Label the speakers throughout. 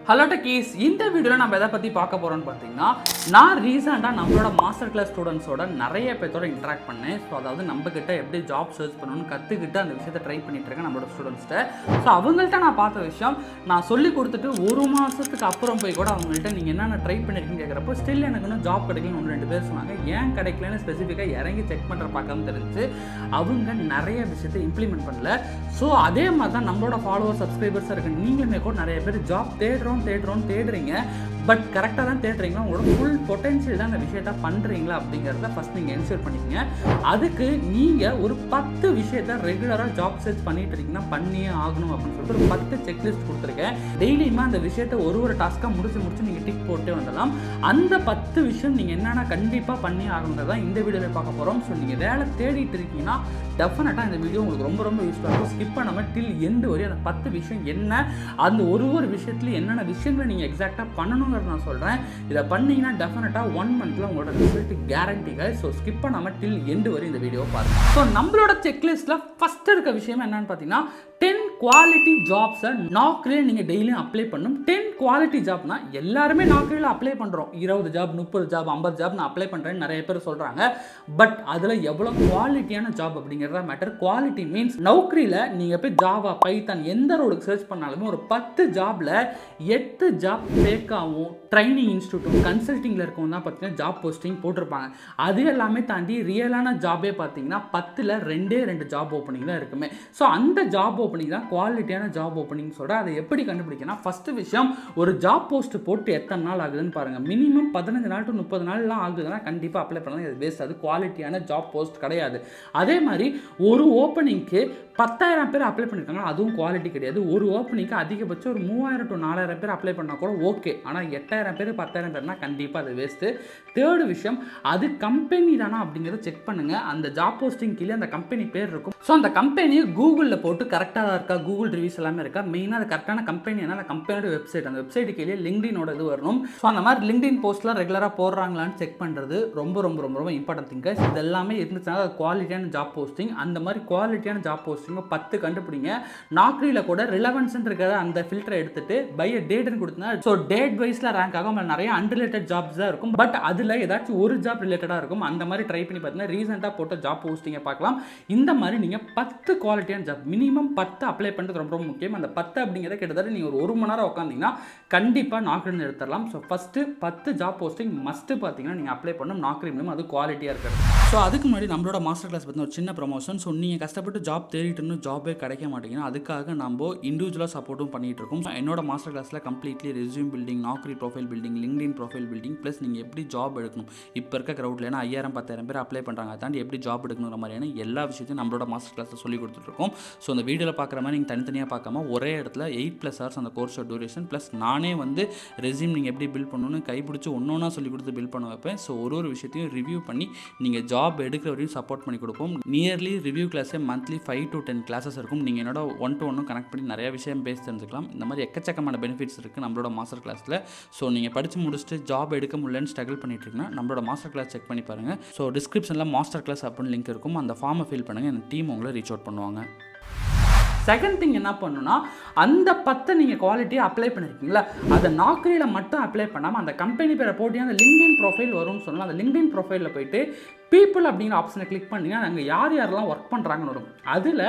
Speaker 1: Hello டக்கீஸ், இந்த வீடியோவில் நம்ம எதை பற்றி பார்க்க போகிறோம்னு பார்த்தீங்கன்னா, நான் ரீசெண்டாக நம்மளோட மாஸ்டர் கிளாஸ் ஸ்டூடெண்ட்ஸோட நிறைய பேர்த்தோட இன்ட்ராக்ட் பண்ணேன். ஸோ அதாவது நம்மக்கிட்ட எப்படி ஜாப் சர்ச் பண்ணணும்னு கற்றுக்கிட்டு அந்த விஷயத்தை ட்ரை பண்ணிட்டு இருக்கேன் நம்மளோட ஸ்டூடெண்ட்ஸ்கிட்ட. ஸோ அவங்கள்ட்ட நான் பார்த்த விஷயம், நான் சொல்லி கொடுத்துட்டு ஒரு மாதத்துக்கு அப்புறம் போய் கூட அவங்கள்ட்ட நீங்கள் என்னென்ன ட்ரை பண்ணியிருக்கீங்கன்னு கேட்குறப்போ ஸ்டில் எனக்கு இன்னும் ஜாப் கிடைக்கலன்னு ஒன்று ரெண்டு பேர் சொன்னாங்க. ஏன் கிடைக்கலன்னு ஸ்பெசிஃபிக்காக இறங்கி செக் பண்ணுற பார்க்காம தெரிஞ்சு அவங்க நிறைய விஷயத்தை இம்ப்ளிமெண்ட் பண்ணல. ஸோ அதே மாதிரி தான் நம்மளோட ஃபாலோவர் சப்ஸ்கிரைபர்ஸாக இருக்குது. நீங்களுமே கூட நிறைய பேர் ஜாப் தேடுறீங்க, பட் கரெக்டாக தான் தேடுறீங்களா, உங்களோட ஃபுல் பொட்டன்ஷியல் தான் அந்த விஷயத்த பண்ணுறீங்களா அப்படிங்கிறத ஃபஸ்ட் நீங்கள் என்ஷூர் பண்ணிக்கங்க. அதுக்கு நீங்கள் ஒரு 10 விஷயத்த ரெகுலராக ஜாப் சர்ச் பண்ணிட்டு இருக்கீங்கன்னா பண்ணியே ஆகணும் அப்படின்னு சொல்லிட்டு ஒரு 10 செக்லிஸ்ட் கொடுத்துருக்கேன். டெய்லியுமே அந்த விஷயத்தை ஒரு டாஸ்க்காக முடிச்சு நீங்கள் டிக் போட்டே வந்துடலாம். அந்த 10 விஷயம் நீங்கள் என்னென்ன கண்டிப்பாக பண்ணி ஆகணுங்கிறது தான் இந்த வீடியோவில் பார்க்க போகிறோம். ஸோ நீங்கள் வேலை தேடிட்டு இருக்கீங்கன்னா டெஃபினட்டாக இந்த வீடியோ உங்களுக்கு ரொம்ப யூஸ்ஃபுல்லாக இருக்கும். ஸ்கிப் பண்ணாமல் டில் எண்டு வரையும் அந்த 10 விஷயம் என்ன, அந்த ஒரு விஷயத்துலையும் என்னென்ன விஷயங்களை நீங்கள் எக்ஸாக்டாக பண்ணணுங்கிறத நான் சொல்கிறேன். இதை பண்ணீங்கன்னா டெஃபினட்டாக 1 மந்த்தில் உங்களோட ரிசல்ட் கேரண்டிங்க. ஸோ ஸ்கிப் பண்ணாமல் டில் எண்டு வரையும் இந்த வீடியோ பாருங்கள். ஸோ நம்மளோட செக்லிஸ்ட்டில் ஃபஸ்ட்டு இருக்க விஷயம் என்னன்னு பார்த்தீங்கன்னா, 10 குவாலிட்டி ஜாப்ஸை நாக்ரியில் நீங்கள் டெய்லியும் அப்ளை பண்ணணும். 10 குவாலிட்டி ஜாப்னா எல்லாருமே நாக்ரியில் அப்ளை பண்ணுறோம். 20 ஜாப், 30 ஜாப், 50 ஜாப் நான் அப்ளை பண்ணுறேன்னு நிறைய பேர் சொல்கிறாங்க. பட் அதில் எவ்வளோ குவாலிட்டியான ஜாப் அப்படிங்கிறதா மேட்டர். குவாலிட்டி மீன்ஸ் நௌக்கரியில் நீங்கள் போய் ஜாவா, பைத்தான் எந்த ரோடுக்கு சர்ச் பண்ணாலுமே ஒரு 10 ஜாபில் 8 ஜாப் ஃபேக்காகவும் ட்ரைனிங் இன்ஸ்டியூட்டும் கன்சல்ட்டிங்கில் இருக்கவும் தான் பார்த்தீங்கன்னா ஜாப் போஸ்டிங் போட்டிருப்பாங்க. அது எல்லாமே தாண்டி ரியலான ஜாபே பார்த்தீங்கன்னா 10ல் 2 ஜாப் ஓப்பனிங் தான் இருக்குமே. ஸோ அந்த ஜாப் ஓப்பனிங் தான் குவாலிட்டியான ஜாப் ஓப்பனிங் சொல்கிறேன். அதை எப்படி கண்டுபிடிக்கணும்? ஃபஸ்ட்டு விஷயம், ஒரு ஜாப் போஸ்ட் போட்டு எத்தனை நாள் ஆகுதுன்னு பாருங்கள். மினிமம் 15 நாள் டு 30 நாள்லாம் ஆகுதுன்னா கண்டிப்பாக அப்ளை பண்ணலாம். இது வேஸ்ட், அது குவாலிட்டியான ஜாப் போஸ்ட் கிடையாது. அதே மாதிரி ஒரு ஓப்பனிங்க்கு 10,000 பேர் அப்ளை பண்ணியிருக்காங்க, அதுவும் குவாலிட்டி கிடையாது. ஒரு ஓப்பனிங்க்கு அதிகபட்சம் ஒரு 3,000 to 4,000 பேர் அப்ளை பண்ணால் கூட ஓகே. ஆனால் 8,000 பேர் 10,000 பேர்னா கண்டிப்பாக அது வேஸ்ட்டு. தேர்டு விஷயம், அது கம்பெனி தானா அப்படிங்கிறத செக் பண்ணுங்கள். அந்த ஜாப் போஸ்டிங் கீழே அந்த கம்பெனி பேர் இருக்கும். ஸோ அந்த கம்பெனியை கூகுளில் போட்டு கரெக்டாக இருக்கா, கூகுள் ரிவ்யூஸ் எல்லாமே இருக்கா, மெயினாக அது கரெக்டான கம்பெனி அந்த கம்பெனியோட வெப்சைட், அந்த வெப்சைட்டு கீழே லிங்க்டினோட இது வரணும். ஸோ அந்த மாதிரி லிங்க்டின் போஸ்ட்லாம் ரெகுலராக போடுறாங்களான்னு செக் பண்ணுறது ரொம்ப இம்பார்ட்டன்ட் திங்கஸ். இது எல்லாமே இருந்துச்சுன்னா அது குவாலிட்டியான ஜாப் போஸ்டிங். அந்த மாதிரி குவாலிட்டியான ஜாப் போஸ்டிங் 10 கண்டுபிடிங்க. நாக்ரியில் கூட ரிலவன்ஸ் இருக்கிற அந்த ஃபில்டரை எடுத்துட்டு பை டேட்னு கொடுத்தா, ஸோ டேட் வைஸ்ல ரேங்க் ஆகும். நிறைய அன்ரிலேட்டட் ஜாப்ஸ் தான் இருக்கும், பட் அதில் ஏதாச்சும் ஒரு ஜாப் ரிலேட்டடாக இருக்கும். அந்த மாதிரி ட்ரை பண்ணி பார்த்தீங்கன்னா ரீசெண்டாக போட்ட ஜாப் போஸ்டிங்கை பார்க்கலாம். இந்த மாதிரி நீங்கள் 10 குவாலிட்டியான ஜாப், மினிமம் 10 அப்ளை பண்ணுறது ரொம்ப முக்கியம். அந்த 10 அப்படிங்கிறத கிட்டத்தட்ட நீங்கள் ஒரு மணி நேரம் உட்காந்தீங்கன்னா கண்டிப்பாக நாக்ரியில் எடுத்துடலாம். So first 10 job posting must பார்த்தீங்கன்னா நீங்கள் அப்ளை பண்ணணும். நாக்ரி மூலம் அது குவாலிட்டியாக இருக்கிறது. ஸோ அதுக்கு முன்னாடி நம்மளோட மாஸ்டர் கிளாஸ் பற்றி ஒரு சின்ன ப்ரமோஷன். ஸோ நீங்கள் கஷ்டப்பட்டு ஜாப் தேடிட்டு ஜாபே கிடைக்க மாட்டேங்கன்னா அதுக்காக நம்ம இண்டிவிஜுவலாக சப்போர்ட்டும் பண்ணிட்டு இருக்கோம். என்னோட மாஸ்டர் கிளாஸில் completely resume building, Naukri profile building, LinkedIn profile building, plus நீங்கள் எப்படி ஜாப் எடுக்கணும், இப்போ இருக்க க்ரௌட்ல 5,000 10,000 பேர் அப்ளை பண்ணுறாங்க, தாண்டி எப்படி ஜாப் எடுக்கணுங்கிற மாதிரியான எல்லா விஷயத்தையும் நம்மளோட மாஸ்டர் கிளாஸில் சொல்லி கொடுத்துட்ருக்கோம். ஸோ அந்த வீடியோவில் பார்க்குற மாதிரி நீங்கள் தனித்தனியாக பார்க்காம ஒரே இடத்துல 8+ hours அந்த கோர்ஸோட டியூரேஷன், ப்ளஸ் நானே ரெஸ்யூம் நீங்கள் எப்படி பில்ட் பண்ணணும்னு கைப்பிடிச்சி ஒன்றா சொல்லி கொடுத்து பில்ட் பண்ண வைப்பேன். ஸோ ஒரு விஷயத்தையும் ரிவ்யூ பண்ணி நீங்கள் ஜாப் எடுக்கிற வரையும் சப்போர்ட் பண்ணி கொடுப்போம். நியர்லி ரிவ்யூ கிளாஸே மந்த்லி 5 to 10 கிளாஸஸ் இருக்கும். நீங்கள் என்னோட 1-to-1 கனெக்ட் பண்ணி நிறைய விஷயம் பேசி தெரிஞ்சுக்கலாம். இந்த மாதிரி எக்கச்சக்கமான பெனிஃபிட்ஸ் இருக்குது நம்மளோட மாஸ்டர் கிளாஸில். ஸோ நீங்கள் படித்து முடிச்சுட்டு ஜாப் எடுக்க முடியலன்னு ஸ்ட்ரகிள் பண்ணிட்டு இருக்கீங்கன்னா நம்மளோட மாஸ்டர் கிளாஸ் செக் பண்ணி பாருங்கள். ஸோ டிஸ்கிரிப்ஷனில் மாஸ்டர் கிளாஸ் அப்படின்னு லிங்க் இருக்கும். அந்த ஃபார்மை ஃபில் பண்ணுங்கள், என் டீம் உங்களை ரீச் அவுட் பண்ணுவாங்க. செகண்ட் திங் என்ன பண்ணணும்னா, அந்த 10 நீங்கள் குவாலிட்டியாக அப்ளை பண்ணியிருக்கீங்களா, அதை நாக்ரியில் மட்டும் அப்ளை பண்ணாமல் அந்த கம்பெனி பேரை போட்டு அந்த லிங்க்டின் ப்ரொஃபைல் வரும்னு சொன்னால் அந்த லிங்க்டின் ப்ரொஃபைலில் போயிட்டு பீப்புள் அப்படிங்கிற ஆப்ஷனை கிளிக் பண்ணிங்கன்னா அங்கே யாரெல்லாம் ஒர்க் பண்ணுறாங்கன்னு வரும். அதில்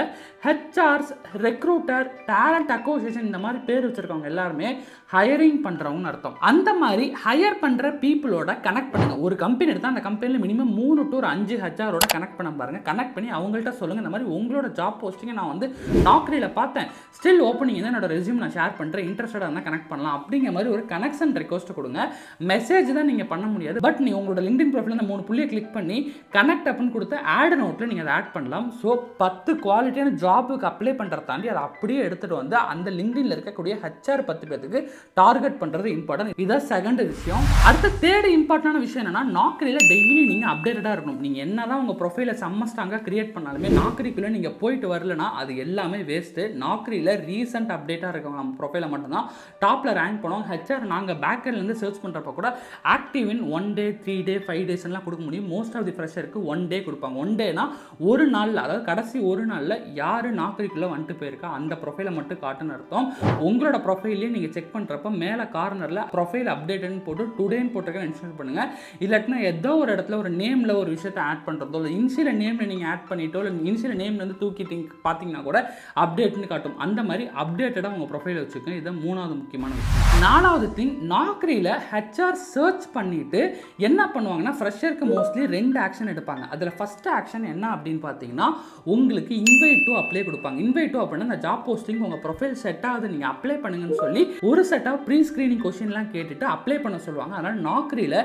Speaker 1: ஹெச்ஆர்ஸ், ரெக்ரூட்டர், டேலண்ட் அக்விசிஷன் இந்த மாதிரி பேர் வச்சுருக்கவங்க எல்லாருமே ஹையரிங் பண்ணுறவங்கன்னு அர்த்தம். அந்த மாதிரி ஹையர் பண்ணுற பீப்புளோட கனெக்ட் பண்ணுங்கள். ஒரு கம்பெனி எடுத்தால் அந்த கம்பெனியில் மினிமம் 3 to 5 ஹெச்ஆரோட கனெக்ட் பண்ண பாருங்கள். கனெக்ட் பண்ணி அவங்கள்ட்ட சொல்லுங்கள், இந்த மாதிரி உங்களோட ஜாப் போஸ்டிங்கை நான் நாக்ரியில் பார்த்தேன், ஸ்டில் ஓப்பனிங் தான், என்னோட ரெஸ்யூம் நான் ஷேர் பண்ணுறேன், இன்ட்ரெஸ்டடாக இருந்தால் கனெக்ட் பண்ணலாம் அப்படிங்கிற மாதிரி ஒரு கனெக்ஷன் ரெக்வஸ்ட் கொடுங்க. மெசேஜ் தான் நீங்கள் பண்ண முடியாது, பட் நீங்கள் உங்களோட லிங்க்டின் ப்ரொஃபைல் அந்த 3 புள்ளியை கிளிக் பண்ணி கனெக்ட் அப்படின்னு கொடுத்து ஆட் நோட்டில் நீங்கள் அதை ஆட் பண்ணலாம். ஸோ 10 குவாலிட்டியான ஜாபுக்கு அப்ளை பண்ணுறத தாண்டி அதை அப்படியே எடுத்துகிட்டு அந்த லிங்க்டின்ல இருக்கக்கூடிய ஹெச்ஆர் 10 பேருக்கு டார்கெட் பண்ணுறது இம்பார்ட்டன்ட். இதான் செகண்ட் விஷயம். அடுத்த தேர்ட் இம்பார்ட்டன்டான விஷயம் என்னன்னா, நாக்ரியில் டெய்லி நீங்கள் அப்டேட்டடாக இருக்கணும். நீங்கள் என்னதான் உங்கள் ப்ரொஃபைலை செம்மஸ்டாங்க கிரியேட் பண்ணாலுமே நாக்ரிக்குள்ளே நீங்கள் போயிட்டு வரலன்னா அது எல்லாமே வேஸ்ட்டு. நாக்ரியில் ரீசெண்ட் அப்டேட்டாக இருக்கவங்க நம்ம ப்ரொஃபைலை மட்டும்தான் டாப்பில் ரேங்க் பண்ணுவோம். ஹெச்ஆர் நாங்கள் பேக்கெண்ட்லேருந்து சர்ச் பண்ணுறப்ப கூட ஆக்டிவ் இன் 1 day 3 day 5 days கொடுக்க முடியும். மோஸ்ட் ஆஃப் தி ஃப்ரெஷருக்கு 1 டே கொடுப்பாங்க. 1 டேனா ஒரு நாளில், அதாவது கடைசி ஒரு நாளில் யார் நாக்கரிக்குள்ளே வந்துட்டு போயிருக்கா அந்த ப்ரொஃபைலை மட்டும் காட்டுன்னு அர்த்தம். உங்களோட ப்ரொஃபைல்லையே நீங்கள் செக் பண்ணுறப்ப மேலே கார்னரில் ப்ரொஃபைல் அப்டேட்னு போட்டு டுடேன்னு போட்டிருக்க இன்ஸ்டால் பண்ணுங்கள். இல்லாட்டினா ஏதோ ஒரு இடத்துல ஒரு நேமில் ஒரு விஷயத்தை ஆட் பண்ணுறதோ இல்லை இன்சியல் நேமில் நீங்கள் ஆட் பண்ணிட்டோ இல்லை இன்சியல் நேம்லேருந்து தூக்கிட்டீங்க பார்த்தீங்கன்னா கூட அப்டேட்னு காட்டும். அந்த மாதிரி அப்டேட்டடாக உங்கள் ப்ரொஃபைலை வச்சுக்கோங்க. இதுதான் 3வது முக்கியமான விஷயம். 4வது திங், நாக்கரியில் ஹெச்ஆர் சர்ச் பண்ணிவிட்டு என்ன பண்ணுவாங்கன்னா ஃப்ரெஷருக்கு மோஸ்ட்லி 2 ஆக்ஷன் எடுப்பாங்க. அதில் ஃபஸ்ட்டு ஆக்ஷன் என்ன அப்படின்னு பார்த்தீங்கன்னா உங்களுக்கு இன்வைட் டு அப்ளை கொடுப்பாங்க. இன்வைட் டு அப்படின்னா அந்த ஜாப் போஸ்டிங் உங்கள் ப்ரொஃபைல் செட் ஆகுது நீங்கள் அப்ளை பண்ணுங்கன்னு சொல்லி ஒரு செட் ஆஃப் ப்ரீ ஸ்க்ரீனிங் கொஸ்டின்லாம் கேட்டுட்டு அப்ளை பண்ண சொல்லுவாங்க. அதனால் நாக்கரியில்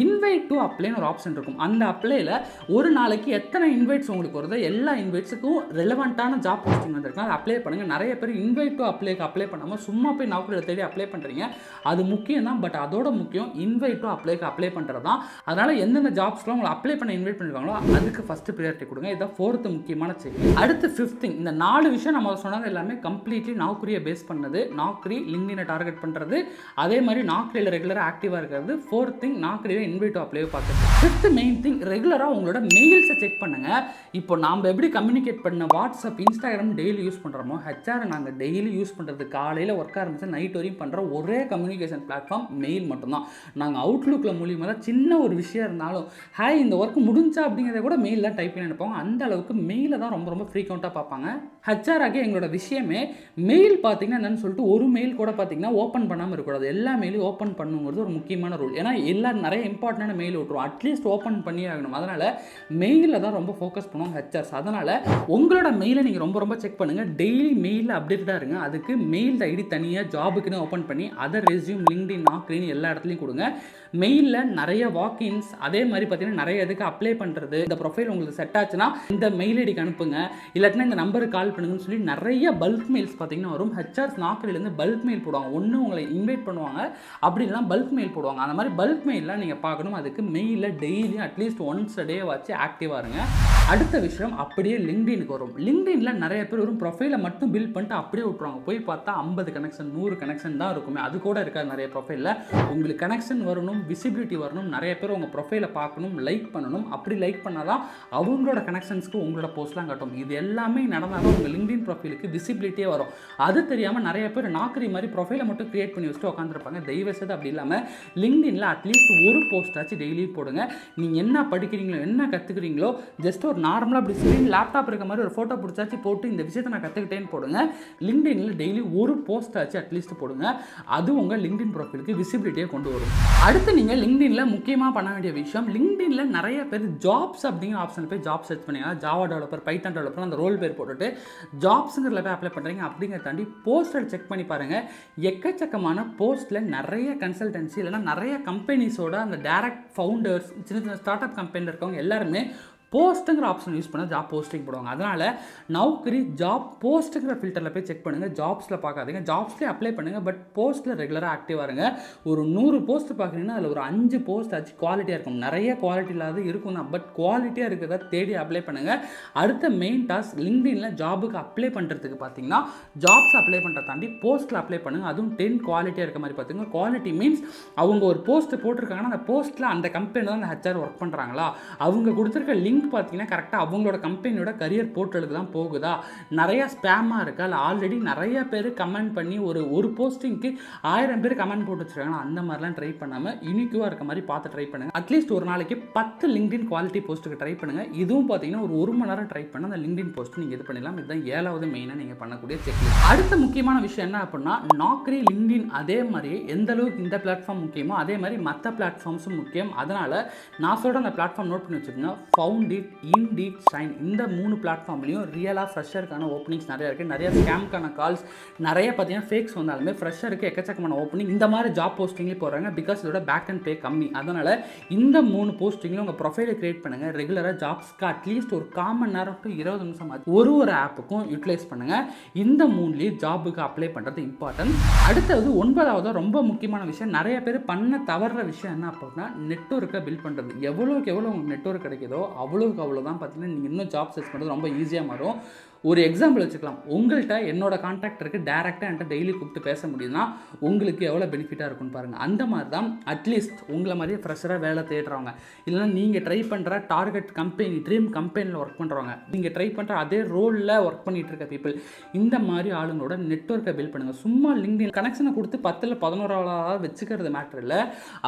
Speaker 1: இன்வைட் டு அப்ளைன்னு ஒரு ஆப்ஷன் இருக்கும். அந்த அப்ளையில் ஒரு நாளைக்கு எத்தனை இன்வைட்ஸ் உங்களுக்கு வருதோ எல்லா இன்வைட்ஸுக்கும் ரெலவெண்ட்டான ஜாப் போஸ்டிங் வந்திருக்குன்னா அதை அப்ளை பண்ணுங்கள். நிறைய பேர் இன்வைட் டு அப்ளை பண்ணாமல் சும்மா போய் நாக்கரியில் தேடி அப்ளை பண்ணுறீங்க. அது முக்கியம் தான், பட் அதோட முக்கியம் இன்வைட் டு அப்ளை பண்ணுறது தான். அதனால் எந்தெந்த ஜாப்ஸ்லாம் உங்களை அப்ளை பண்ண இன்வைட் பண்ணிருக்காங்களோ அதுக்கு ஃபஸ்ட்டு ப்ரியாரிட்டி கொடுங்க. இதுதான் 4th முக்கியமான செக். அடுத்து 5th திங், இந்த 4 விஷயம் நம்ம சொன்னது எல்லாமே கம்ப்ளீட்லி நாக்கரியை பேஸ் பண்ணது. நாக்கரி லிங்க்டினை டார்கெட் பண்ணுறது, அதே மாதிரி நாக்கரியில் ரெகுலராக ஆக்டிவாக இருக்கிறது. 4th திங், நாக்கரியில் இன்வைட் டு அப்ளை பார்க்குறது. 5th மெயின் திங், ரெகுலராக உங்களோட மெயில்ஸை செக் பண்ணுங்கள். இப்போ நாம் எப்படி கம்யூனிகேட் பண்ண வாட்ஸ்அப், இன்ஸ்டாகிராம் டெய்லி யூஸ் பண்ணுறோமோ ஹெச்ஆர் நாங்கள் டெய்லி யூஸ் பண்ணுறது காலையில் ஒர்க் ஆரம்பிச்சு நைட் வரையும் பண்ணுற ஒரே கம்யூனிகேஷன் பிளாட்ஃபார்ம் மெயில் மட்டும்தான். நாங்கள் அவுட்லுக்கில் மூலியமாக தான் சின்ன ஒரு விஷயம் இருந்தாலும் ஹாய் இந்த ஒர்க் முடிஞ்சா அப்படிங்கிறத கூட மெயில் தான் டைப் பண்ணி அனுப்புவாங்க. அந்த அளவுக்கு மெயிலை தான் ரொம்ப ரொம்ப ஃப்ரீக்வெண்ட்டாக பார்ப்பாங்க. ஹெச்ஆர் ஆகிய எங்களோட விஷயமே மெயில் பார்த்தீங்கன்னா என்னன்னு சொல்லிட்டு ஒரு மெயில் கூட பார்த்தீங்கன்னா ஓப்பன் பண்ணாமல் இருக்கக்கூடாது. எல்லா மெயிலும் ஓப்பன் பண்ணுங்கிறது ஒரு முக்கியமான ரூல். ஏன்னா எல்லாரும் நிறைய இம்பார்ட்டண்டான மெயில் விட்டுரும், அட்லீஸ்ட் ஓப்பன் பண்ணி ஆகணும். அதனால் மெயிலில் தான் ரொம்ப ஃபோக்கஸ் பண்ணுவாங்க ஹெச்ஆர்ஸ். அதனால் உங்களோட மெயிலை நீங்கள் ரொம்ப ரொம்ப செக் பண்ணுங்கள். டெய்லி மெயிலில் அப்டேட்டடாக இருங்க. அதுக்கு மெயில் ஐடி தனியாக ஜாபுக்குன்னு ஓப்பன் பண்ணி அதை ரெஸ்யூம், லிங்க்டின், நாக்கரின்னு எல்லா இடத்துலையும் கொடுங்க. மெயிலில் நிறைய வாக்கின்ஸ், அதே மாதிரி பார்த்தீங்கன்னா நிறைய இதுக்கு அப்ளை பண்ணுறது. இந்த ப்ரொஃபைல் உங்களுக்கு செட் ஆச்சுன்னா இந்த மெயில் ஐடிக்கு அனுப்புங்க, இல்லாட்டினா இந்த நம்பருக்கு கால் பண்ணுங்கன்னு சொல்லி நிறைய பல்க் மெயில்ஸ் பார்த்தீங்கன்னா வரும். ஹெச்ஆர்ஸ் நாக்கரிலேருந்து பல்க் மெயில் போடுவாங்க. ஒன்று உங்களை இன்வைட் பண்ணுவாங்க, அப்படி இல்லைனா பல்க் மெயில் போடுவாங்க. அந்த மாதிரி பல்க் மெயிலெலாம் நீங்கள் பார்க்கணும். அதுக்கு மெயிலில் டெய்லியும் அட்லீஸ்ட் ஒன்ஸ் டே வச்சு ஆக்டிவாக இருங்க. அடுத்த விஷயம், அப்படியே லிங்க்டினுக்கு வரும். லிங்க்டினில் நிறைய பேர் வரும் ப்ரொஃபைலை மட்டும் பில்ட் பண்ணிட்டு அப்படியே விட்டுருவாங்க. போய் பார்த்தா 50 கனெக்ஷன் 100 கனெக்ஷன் தான் இருக்குமே. அது கூட இருக்காது நிறைய ப்ரொஃபைலில். உங்களுக்கு கனெக்ஷன் வரணும், விசிபிலிட்டி வரணும், நிறைய பேர் உங்கள் ப்ரொஃபைலை பார்க்கணும், லைக் பண்ணணும். அப்படி லைக் பண்ணால் தான் அவங்களோட கனெக்ஷன்ஸ்க்கு உங்களோட போஸ்ட்லாம் காட்டும். இது எல்லாமே நடந்தாலும் உங்கள் லிங்க்டின் ப்ரொஃபைலுக்கு விசிபிலிட்டியே வரும். அது தெரியாமல் நிறைய பேர் நாக்கரி மாதிரி ப்ரொஃபைலை மட்டும் கிரியேட் பண்ணி வச்சுட்டு உட்காந்துருப்பாங்க. தயவுசெய்து அப்படி இல்லாமல் லிங்க்டினில் அட்லீஸ்ட் ஒரு போஸ்ட் ஆச்சு டெய்லி போடுங்க. நீங்கள் என்ன படிக்கிறீங்களோ என்ன கற்றுக்குறீங்களோ ஜஸ்ட் ஒரு நார்மலாக அப்படி ஸ்க்ரீன் லேப்டாப் இருக்க மாதிரி ஒரு ஃபோட்டோ பிடிச்சாச்சு போட்டு இந்த விஷயத்தை நான் கற்றுக்கிட்டேன்னு போடுங்க. லிங்க்டினில் டெய்லி ஒரு போஸ்ட் ஆச்சு அட்லீஸ்ட் போடுங்க. அது உங்கள் லிங்க்டின் ப்ரொஃபைலுக்கு விசிபிலிட்டியை கொண்டு வரும். அடுத்து நீங்கள் லிங்க்டினில் முக்கியமாக பண்ண வேண்டிய விஷயம், லிங்க்டினில் நிறைய பேர் ஜாப்ஸ் அப்படிங்கிற ஆப்ஷனில் போய் ஜாப் சர்ச் பண்ணீங்க. ஜாவா டெவலப்பர், பைத்தான் டெவலப்பர் அந்த ரோல் பேர் போட்டுட்டு ஜாப்ஸுங்கிறத போய் அப்ளை பண்ணுறீங்க. அப்படிங்கிற தாண்டி போஸ்டர் செக் பண்ணி பாருங்கள். எக்கச்சக்கமான போஸ்ட்டில் நிறைய கன்சல்டன்சி இல்லைனா நிறைய கம்பெனிஸோட அந்த டைரக்ட் ஃபவுண்டர்ஸ், சின்ன சின்ன ஸ்டார்ட் அப் கம்பெனியில் இருக்கவங்க எல்லாருமே போஸ்ட்டுங்கிற ஆப்ஷன் யூஸ் பண்ண ஜாப் போஸ்டிங் போடுவாங்க. அதனால் நௌக்கரி ஜாப் போஸ்ட்டுங்கிற ஃபில்டரில் போய் செக் பண்ணுங்கள். ஜாப்ஸில் பார்க்காதீங்க, ஜாப்ஸ்லேயே அப்ளை பண்ணுங்கள். பட் போஸ்ட்டில் ரெகுலராக ஆக்டிவாக இருங்க. ஒரு 100 போஸ்ட் பார்க்குறீங்கன்னா அதில் ஒரு 5 போஸ்ட் ஆச்சு குவாலிட்டியாக இருக்கும். நிறைய குவாலிட்டி இல்லாத இருக்கும் தான், பட் குவாலிட்டியாக இருக்கிறத தேடி அப்ளை பண்ணுங்கள். அடுத்த மெயின் டாஸ்க், லிங்க்டினில் ஜாபுக்கு அப்ளை பண்ணுறதுக்கு பார்த்தீங்கன்னா ஜாப்ஸ் அப்ளை பண்ணுறத தாண்டி போஸ்ட்டில் அப்ளை பண்ணுங்கள். அதுவும் 10 குவாலிட்டியாக இருக்க மாதிரி பார்த்துங்க. குவாலிட்டி மீன்ஸ் அவங்க ஒரு போஸ்ட் போட்டிருக்காங்கன்னா அந்த போஸ்ட்டில் அந்த கம்பெனி தான் அந்த ஹெச்ஆர் ஒர்க் பண்ணுறாங்களா, அவங்க கொடுத்துருக்க லிங்க் பார்த்தீங்கன்னா கரெக்டாக அவங்களோட கம்பெனியோட கரியர் போர்ட்டலுக்கு தான் போகுதா, நிறைய ஸ்பேமாக இருக்கா, இல்லை ஆல்ரெடி நிறைய பேர் கமெண்ட் பண்ணி ஒரு போஸ்டிங்க்கு 1000 பேர் கமெண்ட் போட்டு வச்சுருக்காங்க. அந்த மாதிரிலாம் ட்ரை பண்ணாமல் யூனிக்யூவாக இருக்க மாதிரி பார்த்து ட்ரை பண்ணுங்கள். அட்லீஸ்ட் ஒரு நாளைக்கு 10 லிங்க்டின் குவாலிட்டி போஸ்ட்டுக்கு ட்ரை பண்ணுங்கள். இதுவும் பார்த்தீங்கன்னா ஒரு மணி நேரம் ட்ரை பண்ண அந்த லிங்க்டின் போஸ்ட் நீங்கள் இது பண்ணிடலாம். இதுதான் 7வது மெயினாக நீங்கள் பண்ணக்கூடிய செக்லிஸ்ட். அடுத்த முக்கியமான விஷயம் என்ன அப்படின்னா, நாக்கரி, லிங்க்டின் அதே மாதிரி எந்த அளவுக்கு இந்த பிளாட்ஃபார்ம் முக்கியமோ அதே மாதிரி மற்ற பிளாட்ஃபார்ம்ஸும் முக்கியம். அதனால் நான் சொல்கிற அந்த பிளாட்ஃபார்ம் நோட் பண்ணி வச்சுக்கோங்க. ஃபவுண்ட் இன்டீட், ஷைன், இந்த 3 பிளாட்ஃபார்ம்லையும் ரியலாக ஃப்ரெஷருக்கான ஓப்பனிங்ஸ் நிறையா இருக்குது. நிறைய ஸ்கேம்க்கான கால்ஸ், நிறைய பார்த்தீங்கன்னா ஃபேக்ஸ் வந்தாலுமே ஃப்ரெஷருக்கு எக்கச்சக்கமான ஓப்பனிங் இந்த மாதிரி ஜாப் போஸ்டிங்லேயும் போகிறாங்க. பிகாஸ் இதோட பேக் அண்ட் பே கம்மி. அதனால் இந்த 3 போஸ்டிங்லையும் உங்கள் ப்ரொஃபைலை கிரியேட் பண்ணுங்கள். ரெகுலராக ஜாப்ஸ்க்கு அட்லீஸ்ட் ஒரு 1/4 மணி நேரம் to 20 நிமிஷம் ஒரு ஆப்புக்கும் யூட்டிலைஸ் பண்ணுங்கள். இந்த 3லேயும் ஜாபுக்கு அப்ளை பண்ணுறது இம்பார்ட்டன்ட். அடுத்தது 9வது ரொம்ப முக்கியமான விஷயம், நிறைய பேர் பண்ண தவறுற விஷயம் என்ன அப்படின்னா நெட்வொர்க்கை பில்ட் பண்ணுறது. எவ்வளோக்கு எவ்வளோ உங்களுக்கு நெட்வொர்க் கிடைக்குதோ அவ்வளோக்கு அவ்வளோ தான் பார்த்தீங்கன்னா நீங்கள் இன்னும் ஜாப் சர்ச் பண்ணுறது ரொம்ப ஈஸியாக மாறும். ஒரு எக்ஸாம்பிள் வச்சுக்கலாம். உங்கள்கிட்ட என்னோட கான்டாக்ட் இருக்குது, டேரெக்டாக என்கிட்ட டெய்லி கூப்பிட்டு பேச முடியுதுன்னா உங்களுக்கு எவ்வளோ பெனிஃபிட்டாக இருக்குன்னு பாருங்கள். அந்த மாதிரி தான் அட்லீஸ்ட் உங்களை மாதிரியே ஃப்ரெஷராக வேலை தேடுறவங்க, இல்லைனா நீங்கள் ட்ரை பண்ணுற டார்கெட் கம்பெனி, ட்ரீம் கம்பெனியில் ஒர்க் பண்ணுறவங்க, நீங்கள் ட்ரை பண்ணுற அதே ரோலில் ஒர்க் பண்ணிகிட்டு இருக்க பீப்புள், இந்த மாதிரி ஆளுங்களோட நெட்வொர்க்கை பில்ட் பண்ணுங்கள். சும்மா லிங்க்டின் கனெக்ஷனை கொடுத்து 10ல் 11 வச்சுக்கிறது மேட்ரு இல்லை.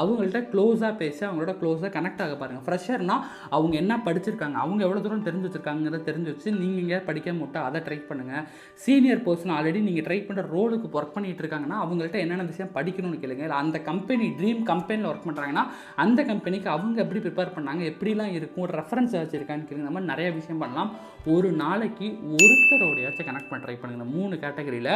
Speaker 1: அவங்கள்ட்ட க்ளோஸாக பேசி அவங்களோட க்ளோஸாக கனெக்ட் ஆக பாருங்கள். ஃப்ரெஷர்னால் அவங்க என்ன படிச்சிருக்காங்க, அவங்க எவ்வளோ தூரம் தெரிஞ்சு வச்சுருக்காங்கிறத தெரிஞ்சு வச்சு நீங்கள் படிக்க மட்டும் அதை ட்ரை பண்ணுங்கள். சீனியர் பர்சன் ஆல்ரெடி நீங்கள் ட்ரை பண்ணுற ரோலுக்கு ஒர்க் பண்ணிகிட்டு இருக்காங்கன்னா அவங்கள்ட்ட என்னென்ன விஷயம் படிக்கணும்னு கேளுங்க. இல்லை அந்த கம்பெனி ட்ரீம் கம்பெனியில் ஒர்க் பண்ணுறாங்கன்னா அந்த கம்பெனிக்கு அவங்க எப்படி ப்ரிப்பேர் பண்ணாங்க, எப்படிலாம் இருக்கும், ரெஃபரன்ஸ் ஏதாச்சும் இருக்கான்னு கேளுங்க. இந்த மாதிரி நிறைய விஷயம் பண்ணலாம். ஒரு நாளைக்கு ஒருத்தரோடையாச்சும் கனெக்ட் பண்ண ட்ரை பண்ணுங்கள். 3 கேட்டகரியில்,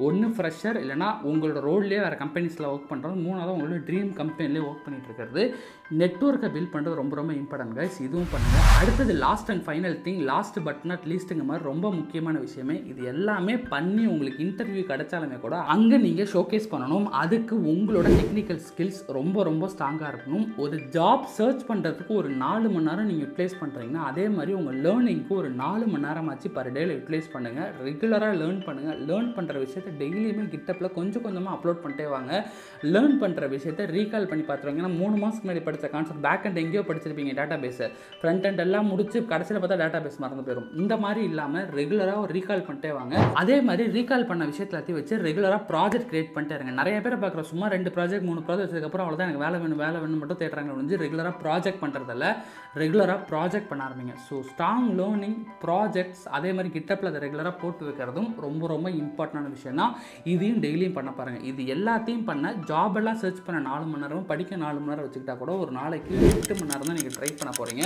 Speaker 1: ஒன்று ஃப்ரெஷர், இல்லைனா உங்களோட ரோல்லேயே வேறு கம்பெனிஸில் ஒர்க் பண்ணுறது, 3வது உங்களோட ட்ரீம் கம்பெனிலே ஒர்க் பண்ணிகிட்டு இருக்கிறது. நெட்வொர்க்கை பில்ட் பண்ணுறது ரொம்ப ரொம்ப இம்பார்ட்டன்ட் கைஸ். இதுவும் பண்ணுங்கள். அடுத்தது last and final thing, last but not லீஸ்ட்டுங்க மாதிரி ரொம்ப முக்கியமான விஷயமே, இது எல்லாமே பண்ணி உங்களுக்கு இன்டர்வியூ கிடைச்சாலுமே கூட அங்கே நீங்கள் ஷோகேஸ் பண்ணணும். அதுக்கு உங்களோட டெக்னிக்கல் ஸ்கில்ஸ் ரொம்ப ரொம்ப ஸ்ட்ராங்காக இருக்கணும். ஒரு ஜாப் சர்ச் பண்ணுறதுக்கு ஒரு 4 மணி நேரம் நீங்கள் யூட்டிலைஸ் பண்ணுறீங்கன்னா அதே மாதிரி உங்கள் லேர்னிங்க்கு ஒரு 4 மணி நேரமாச்சு பர் டேயில் யூட்டிலைஸ் பண்ணுங்கள். ரெகுலராக லேர்ன் பண்ணுங்கள். லேர்ன் பண்ணுற விஷயத்தை டெய்லியுமே கிட்டப்பில் கொஞ்சம் கொஞ்சமாக அப்லோட் பண்ணிட்டே வாங்க. லேர்ன் பண்ணுற விஷயத்தை ரீகால் பண்ணி பார்த்துருவாங்க. ஏன்னா 3 மாதத்துக்கு முன்னாடி படித்த கான்செப்ட் பேக் அண்ட் எங்கேயோ படிச்சிருப்பீங்க, டேட்டா பேஸை ஃப்ரண்ட் அண்ட் எல்லாம் முடிச்சு கடைசியில் பார்த்தா டேட்டா பேஸ் மறந்து போயிடும். இந்த மாதிரி இல்லாமல் ரெகுலராக ஒரு ரீகால் பண்ணிட்டே வாங்க. அதே மாதிரி ரீகால் பண்ண விஷயத்தை எல்லாத்தையும் வச்சு ரெகுலராக ப்ராஜெக்ட் கிரியேட் பண்ணிட்டே இருங்க. நிறைய பேர் பார்க்குற சும்மா 2 ப்ராஜெக்ட் 3 ப்ராஜெக்ட் வச்சதுக்கப்புறம் அவ்வளோதான் எனக்கு வேலை வேணும் மட்டும் தேடுறாங்க ஒழிஞ்சு ரெகுலராக ப்ராஜெக்ட் பண்ணுறதில்ல. ரெகுலராக ப்ராஜெக்ட் பண்ண ஆரம்பிங்க. ஸோ ஸ்ட்ராங் லேர்னிங், ப்ராஜெக்ட்ஸ், அதே மாதிரி கிட்டப்பில் அதை ரெகுலராக போட்டு வைக்கிறதும் ரொம்ப ரொம்ப இம்பார்ட்டண்டான விஷயம் தான். இதையும் டெய்லியும் பண்ண பாருங்கள். இது எல்லாத்தையும் பண்ண ஜாப் எல்லாம் சர்ச் பண்ண 4 மணி நேரம், படிக்க 4 மணி நேரம் வச்சுக்கிட்டா கூட ஒரு நாளைக்கு 8 மணி நேரம் தான் நீங்கள் ட்ரை பண்ண போகிறீங்க.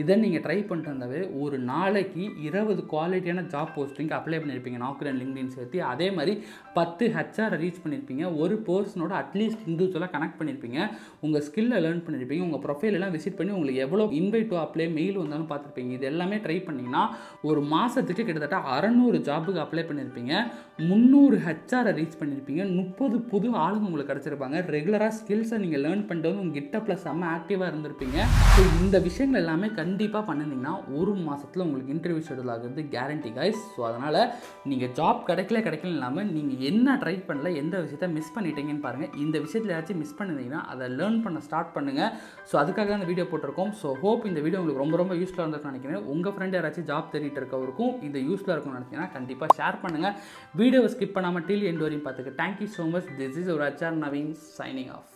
Speaker 1: இதை நீங்கள் ட்ரை பண்ணிட்டு இருந்தாவே ஒரு நாளைக்கு 20 குவாலிட்டியான ஜாப் போஸ்டிங் அப்ளை பண்ணியிருப்பீங்க, நாக்ரி அண்ட் லிங்க்டின் சேர்த்து. அதே மாதிரி 10 ஹெச்ஆர் ரீச் பண்ணியிருப்பீங்க. ஒரு பர்சனோட அட்லீஸ்ட் இண்டிவிஜுவலாக கனெக்ட் பண்ணியிருப்பீங்க. உங்கள் ஸ்கில்லை லேர்ன் பண்ணியிருப்பீங்க. உங்கள் ப்ரொஃபைல் எல்லாம் விசிட் பண்ணி உங்களுக்கு எவ்வளோ இன்வைட் டு அப்ளை மெயில் வந்தாலும் பார்த்துருப்பீங்க. இது எல்லாமே ட்ரை பண்ணிங்கன்னா ஒரு மாதத்துக்கு கிட்டத்தட்ட 600 ஜாபுக்கு அப்ளை பண்ணியிருப்பீங்க. 300 ஹெச்ஆரை ரீச் பண்ணியிருப்பீங்க. 30 புது ஆளுங்க உங்களுக்கு கிடச்சிருப்பாங்க. ரெகுலராக ஸ்கில்ஸை நீங்கள் லேர்ன் பண்ணிட்டு வந்து உங்கள் கிட்ட ப்ளஸ் செம்ம ஆக்டிவாக இருந்திருப்பீங்க. ஸோ இந்த விஷயங்கள் எல்லாமே கண்டிப்பாக பண்ணிருந்தீங்கன்னா ஒரு மாதத்தில் உங்களுக்கு இன்டர்வியூ ஷெடியூல் ஆகுறது கேரண்டி கைஸ். ஸோ அதனால் நீங்கள் ஜாப் கிடைக்கல இல்லாமல் நீங்கள் என்ன ட்ரை பண்ணல, எந்த விஷயத்தை மிஸ் பண்ணிட்டீங்கன்னு பாருங்கள். இந்த விஷயத்தில் ஏதாச்சும் மிஸ் பண்ணிருந்தீங்கன்னா அதை லேர்ன் பண்ண ஸ்டார்ட் பண்ணுங்கள். ஸோ அதுக்காக தான் இந்த வீடியோ போட்டிருக்கோம். ஸோ ஹோப் இந்த வீடியோ உங்களுக்கு ரொம்ப ரொம்ப யூஸ்ஃபுல்லாக இருந்திருக்குன்னு நினைக்கிறேன். உங்கள் ஃப்ரெண்ட் யாராச்சும் ஜாப் தேடிட்டு இருக்கவருக்கும் இந்த யூஸ்ஃபுல்லாக இருக்கும்னு நினச்சிங்கன்னா கண்டிப்பாக ஷேர் பண்ணுங்கள். வீடியோவை ஸ்கிப் பண்ணாமல் டில் எண்ட் வரையும் பார்த்துக்க. Thank you so much. This is ஒரு HR நவீன் சைனிங் ஆஃப்.